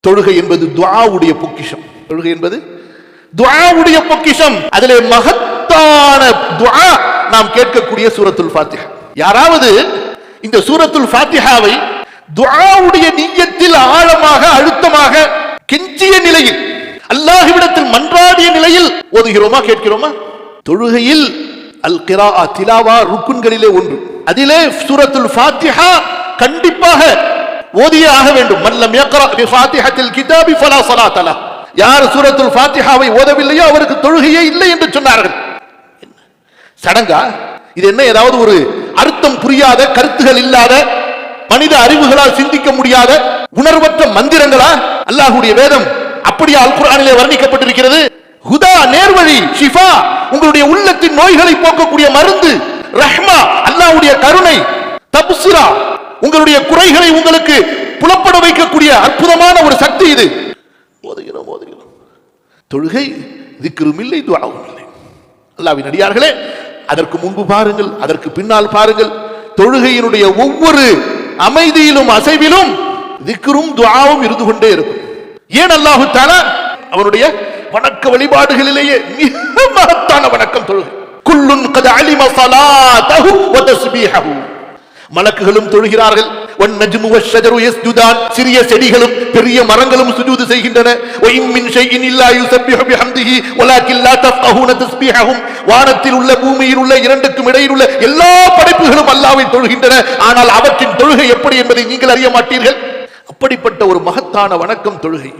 தொழுகை என்பது துஆவுடைய பொக்கிஷம். தொழுகை என்பது துஆவுடைய பொக்கிஷம். அதிலே மகத்தான துஆ நாம் கேட்கக்கூடிய சூரத்துல் ஃபாத்திஹா. யாராவது இந்த சூரத்துல் ஃபாத்திஹாவை துஆவுடைய நிய்யத்தில் ஆழமாக அழுத்தமாக கெஞ்சிய நிலையில் அல்லாஹ்விடத்தில் மன்றாடிய நிலையில் ஓதுகிறோமா, கேட்கிறோமா? தொழுகையில் அல் கிராஅ திலாவா ருக்குன்களிலே ஒன்று. அதிலே சூரத்துல் ஃபாத்திஹா கண்டிப்பாக ஓதியே ஆக வேண்டும். மல்லம் யக்ரா பி ஃபாத்திஹத்தில் கிதாபி ஃபலா ஸலாத லஹ். யார் சூரத்துல் ஃபாத்திஹாவை ஓதவில்லையோ அவருக்கு தொழுகையே இல்லை என்று சொன்னார்கள். சடங்கா இது? என்ன ஏதாவது ஒரு அர்த்தம் புரியாத, கருத்துகள் இல்லாத, மனித அறிவுகளால் சிந்திக்க முடியாத உணர்வற்ற மந்திரங்களா? அல்லாஹ்வுடைய வேதம் அப்படியே அல் குர்ஆனிலே வர்ணிக்கப்பட்டிருக்கிறது. ஹுதா, நேர்வழி, ஷிஃபா, உங்களுடைய உள்ளத்தின் நோய்களை போக்கக்கூடிய மருந்து, ரஹ்மா, அல்லாஹ்வுடைய கருணை, தப்சிரா, உங்களுடைய குறைகளை உங்களுக்கு புலப்பட வைக்கக்கூடிய அற்புதமான ஒரு சக்தி இது. ஓதுகிறோம். தொழுகை திக்ரும் இல்லை, துஆவும் இல்லை. அல்லாஹ்வின் அடியார்களே, அதற்கு முன்பு பாருங்கள், அதற்கு பின்னால் பாருங்கள். தொழுகையினுடைய ஒவ்வொரு அமைதியிலும் அசைவிலும் திக்ரும் துஆவும் இருந்து கொண்டே இருக்கும். ஏன்? அல்லாஹ் தஆலா அவருடைய வணக்க வழிபாடுகளிலேயே மிக மகத்தான வணக்கம் தொழுகை. குல்லுன் கத் அலிம ஸலாத்தஹு வ தஸ்பீஹஹு. மலக்குகளும் தொழுகிறார்கள். வன் நஜ்மு வஷ்ஷஜரு யஸ்ஜுதான். சிறிய செடிகளும் பெரிய மரங்களும் சுஜூது செய்கின்றன. வ இன் மின் ஷைஇன் இல்லா யுஸப்பிஹு பிஹம்திஹி வலாக்கின் லா தஃகஹூன தஸ்பீஹஹும். வானத்தில் உள்ள பூமியில் உள்ள இரண்டுக்கும் இடையில் உள்ள எல்லா படைப்புகளும் அல்லாஹ்வை தொழுகின்றன. ஆனால் அவற்றின் தொழுகை எப்படி என்பதை நீங்கள் அறிய மாட்டீர்கள். அப்படிப்பட்ட ஒரு மகத்தான வணக்கம் தொழுகை.